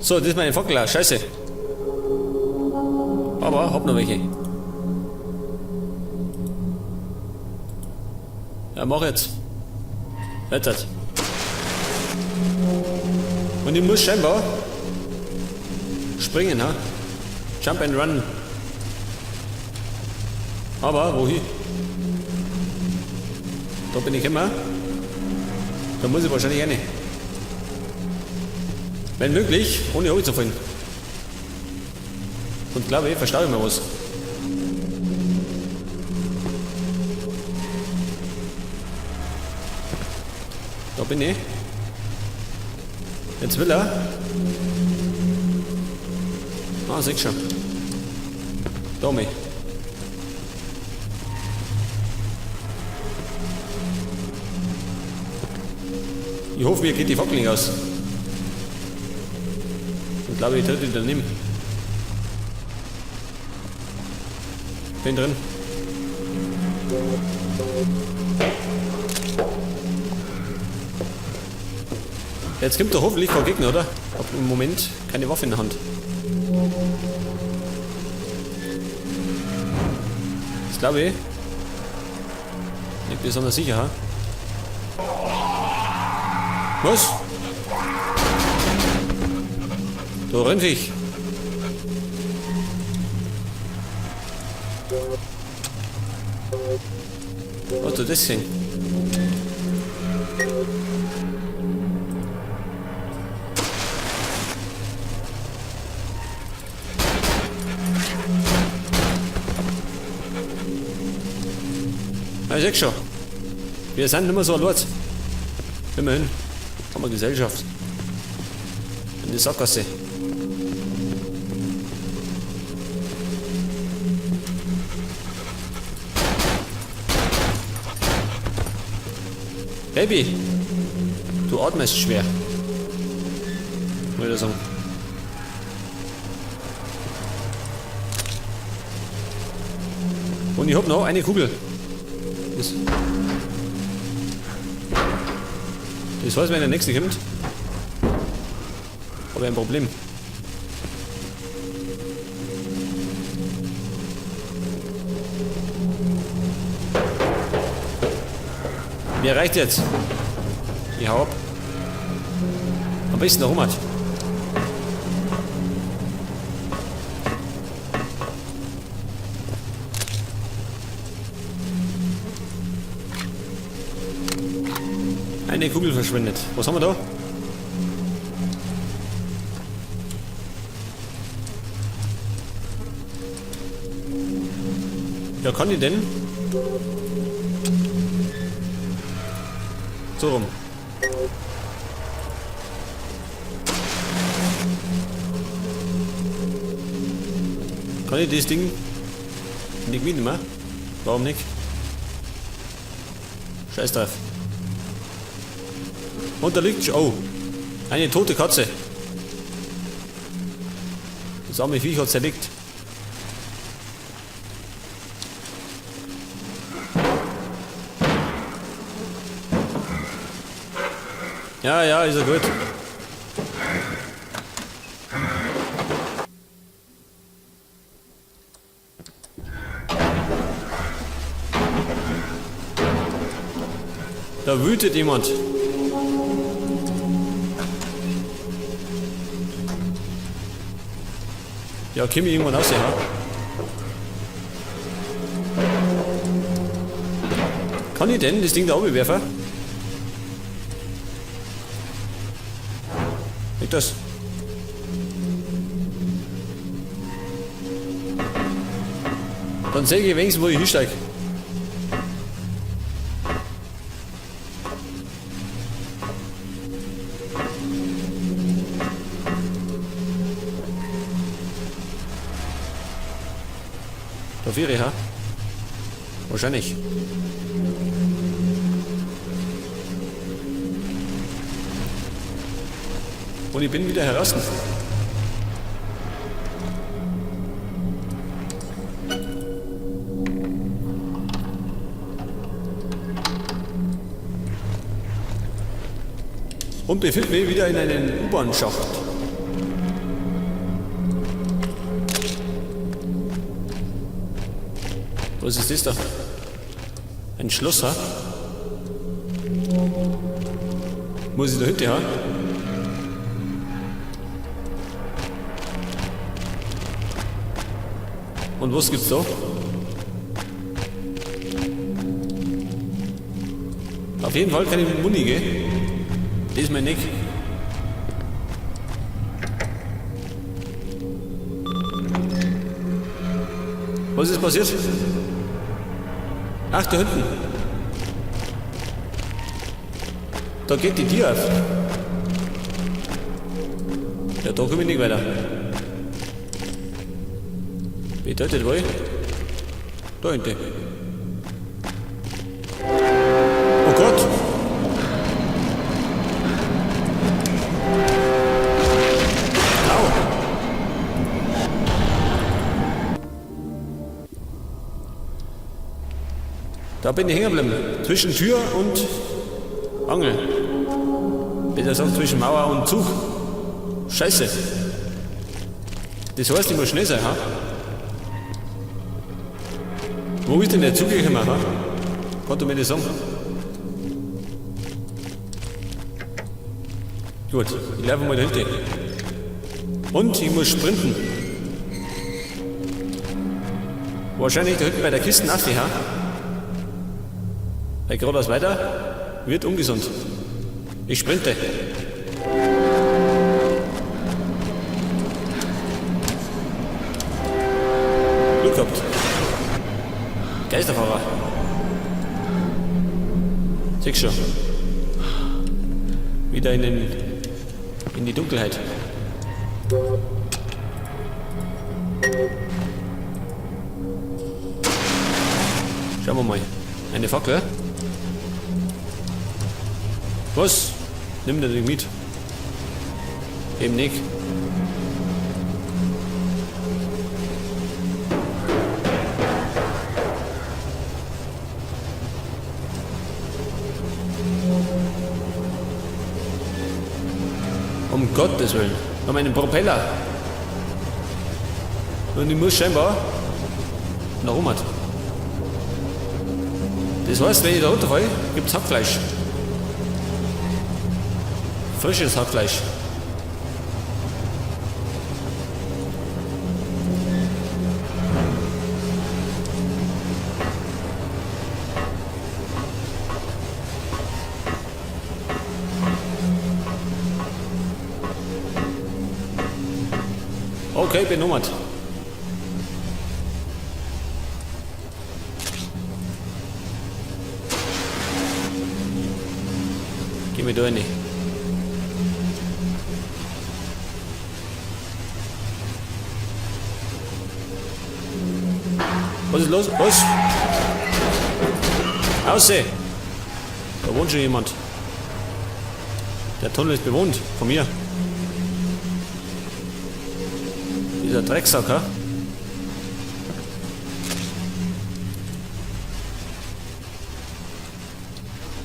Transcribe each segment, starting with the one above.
So, das ist meine Fackel. Scheiße. Aber hab noch welche. Ja, mach jetzt. Jetzt. Und ich muss scheinbar springen, ha? Jump and run. Aber wohin? Da bin ich immer. Da muss ich wahrscheinlich rein. Wenn möglich, ohne hochzufallen. Und glaube ich, verstaue ich mir was. Da bin ich. Jetzt will er. Ah, siehst schon. Da mich. Ich hoffe, mir geht die Fackel nicht aus. Ich glaube, ich tritt ihn daneben. Bin drin. Jetzt kommt doch hoffentlich kein Gegner, oder? Hab im Moment keine Waffe in der Hand. Das glaube ich. Nicht besonders sicher, ha? Was? Da rennt ich. Hast du das gesehen? Ja, ich sag schon. Wir sind nicht mehr so allein. Immerhin. Haben wir Gesellschaft. In die Sackgasse. Baby, du atmest schwer. Würde ich sagen. Und ich hab noch eine Kugel. Das heißt, wenn der nächste kommt, habe ich ein Problem. Mir reicht jetzt. Ich hau ab. Am besten noch hat. Eine Kugel verschwendet. Was haben wir da? Ja, kann ich denn? So rum. Kann ich das Ding nicht mitnehmen? Warum nicht? Scheiß drauf. Und da liegt schon. Oh, eine tote Katze. Das arme Viech hat zerlegt. Ja, ist ja gut. Da wütet jemand. Ja, komm ich irgendwann aussehen, ha? Kann ich denn das Ding da oben werfen? Nicht das. Dann sehe ich wenigstens, wo ich hinsteige. Da wäre ich, ha? Wahrscheinlich. Und ich bin wieder heraus. Und befinde mich wieder in einem U-Bahn-Schacht. Was ist das da? Ein Schloss, ha? Muss ich da hinten, ha? Und was gibt's da? Auf jeden Fall kann ich mit Muni gehen. Diesmal nicht. Was ist passiert? Ach, da hinten. Da geht die Tür auf. Ja, da komme ich nicht weiter. Bedeutet wohl? Da hinten. Oh Gott! Au! Da bin ich hängen geblieben. Zwischen Tür und Angel. Besser sagt zwischen Mauer und Zug. Scheiße. Das heißt, ich muss schnell sein, ha? Wo ist denn der Zug gekommen, ha? Kannst du mir das sagen? Gut, ich laufe mal dahinter. Und ich muss sprinten. Wahrscheinlich da hinten bei der Kiste auf, ha? Weil geradeaus weiter wird ungesund. Ich sprinte. Glück gehabt. Geisterfahrer. Siehst schon. Wieder in die Dunkelheit. Schauen wir mal. Eine Fackel. Was? Nimm den nicht mit. Eben nicht. Um Gottes Willen. Noch einen Propeller. Und ich muss scheinbar nach oben. Das heißt, wenn ich da runterfalle, gibt es Hackfleisch. Frisches Hackfleisch. Okay, benummert. Geh mir da rein. Was ist los? Was? Aussehen! Da wohnt schon jemand. Der Tunnel ist bewohnt von mir. Dieser Drecksack, ha?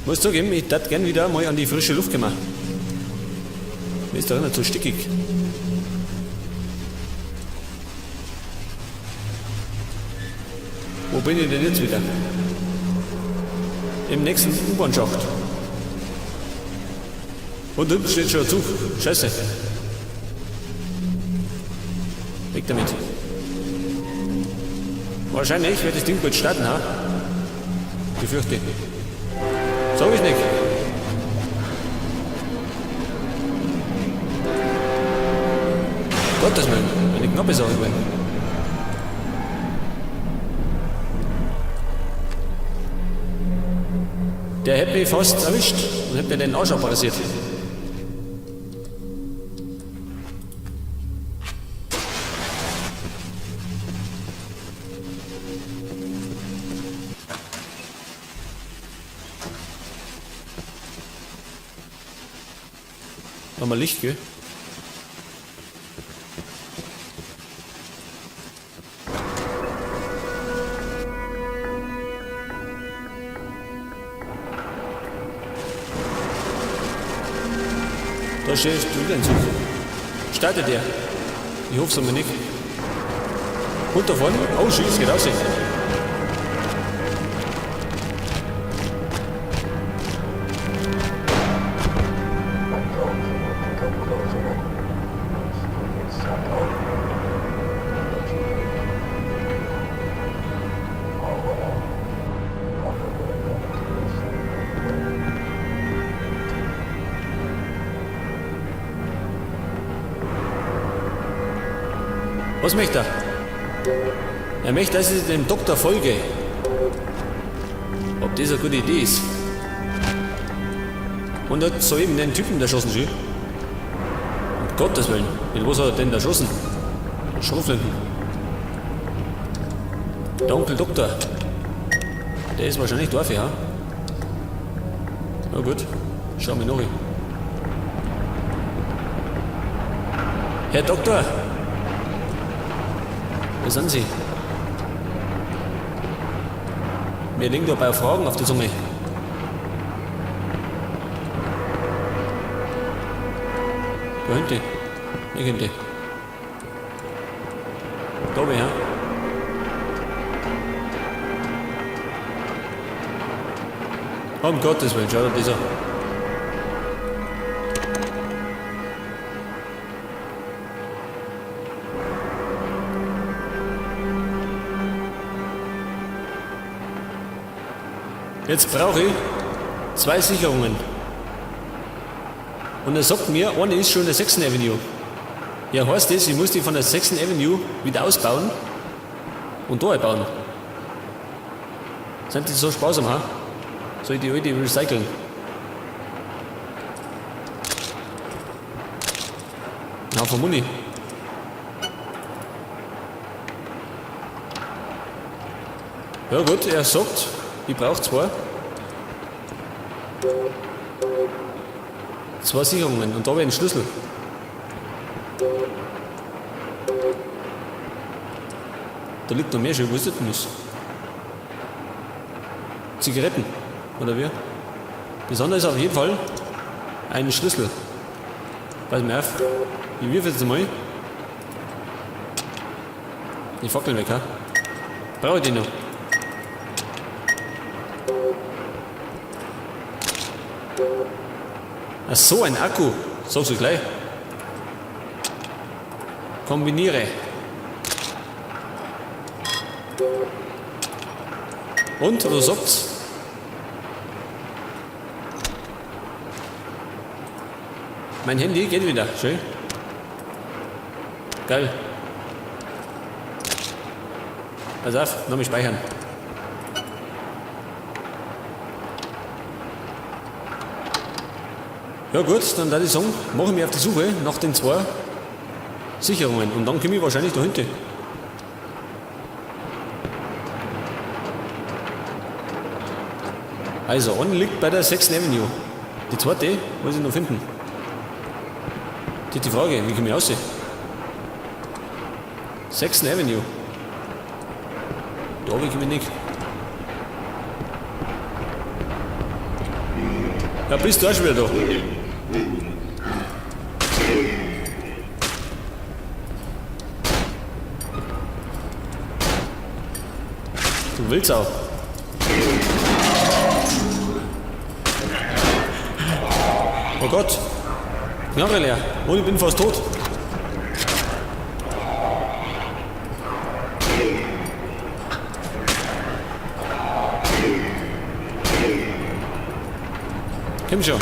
Muss zugeben, ich hätte gern wieder mal an die frische Luft gemacht. Mir ist da nicht so stickig. Wo bin ich denn jetzt wieder? Im nächsten U-Bahn-Schacht. Und unten steht schon ein Zug. Scheiße. Weg damit. Wahrscheinlich wird das Ding bald starten, ha? Ich fürchte. Sag ich nicht. Gottes Willen, eine knappe Sache gewesen. Der hätte mich fast erwischt und hätte mir den Arsch abrasiert. Nochmal Licht, gell? Da stehst du wieder ein Zug. Startet der. Ich hoffe es aber nicht. Und da vorne? Oh, schieß, geht aus. Was möchte er? Er möchte, dass ich dem Doktor folge. Ob das eine gute Idee ist? Und hat soeben den Typen erschossen, schon. Um Gottes Willen. Mit was hat er denn erschossen? Schrotflinten. Der Onkel Doktor. Der ist wahrscheinlich Dorf, ja? Na gut, schauen wir noch hin. Herr Doktor! Wo sind Sie? Mir liegen da ein paar Fragen auf der Zunge. Da hinten. Nicht hinten. Da oben, ja? Um Gottes Willen, schau dir das an. Jetzt brauche ich 2 Sicherungen. Und er sagt mir, eine ist schon der 6. Avenue. Ja, heißt das, ich muss die von der 6. Avenue wieder ausbauen und da bauen. Sind die so sparsam, ha? Soll ich die alte recyceln? Na, von Muni. Ja gut, er sagt, ich brauche 2 Sicherungen und da wäre ein Schlüssel. Da liegt noch mehr schon, wo ist das denn? Zigaretten, oder wie? Das andere ist auf jeden Fall ein Schlüssel. Pass mir auf, ich wirf jetzt mal. Die Fackeln weg, ha? Brauche ich die noch? Ach so, ein Akku. Sagst du gleich. Kombiniere. Und, oder sagt's? Mein Handy geht wieder. Schön. Geil. Pass auf, nochmal speichern. Ja gut, dann würde ich sagen, machen wir auf die Suche nach den 2 Sicherungen und dann komme ich wahrscheinlich da hinten. Also, eine liegt bei der 6. Avenue. Die zweite muss ich noch finden. Das ist die Frage, wie komme ich raus? 6. Avenue. Da komme ich nicht. Ja, bist du auch schon wieder da? Du willst auch. Oh Gott. Knarre leer. Und ich bin fast tot. Komm schon.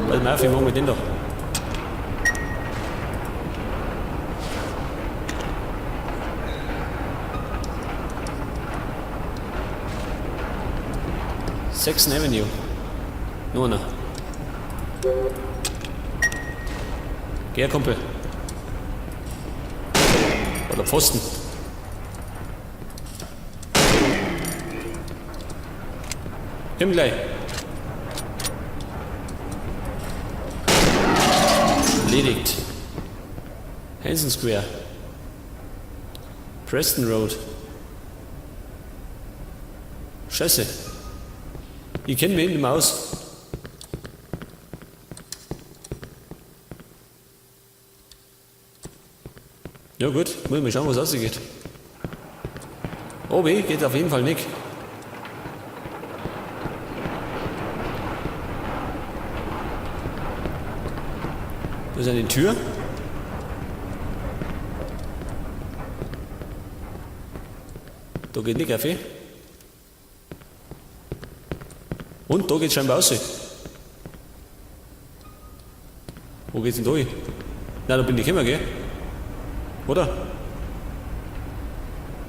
Pass mal auf, ich mach mit den da. Sixth Avenue. Nur einer. Geh her, Kumpel. Oder Pfosten. Komm gleich. Erledigt. Hanson Square. Preston Road. Scheiße. Ich kenne mich nicht mehr aus. Ja gut, muss ich mal schauen, was ausgeht. Obi geht auf jeden Fall nicht. Da ist eine Tür. Da geht nicht Kaffee. Und da geht es scheinbar raus. Wo geht's denn da hin? Na, da bin ich immer, gell? Oder?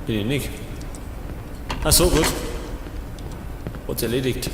Bin ich nicht. Ach so, gut. Hat's erledigt.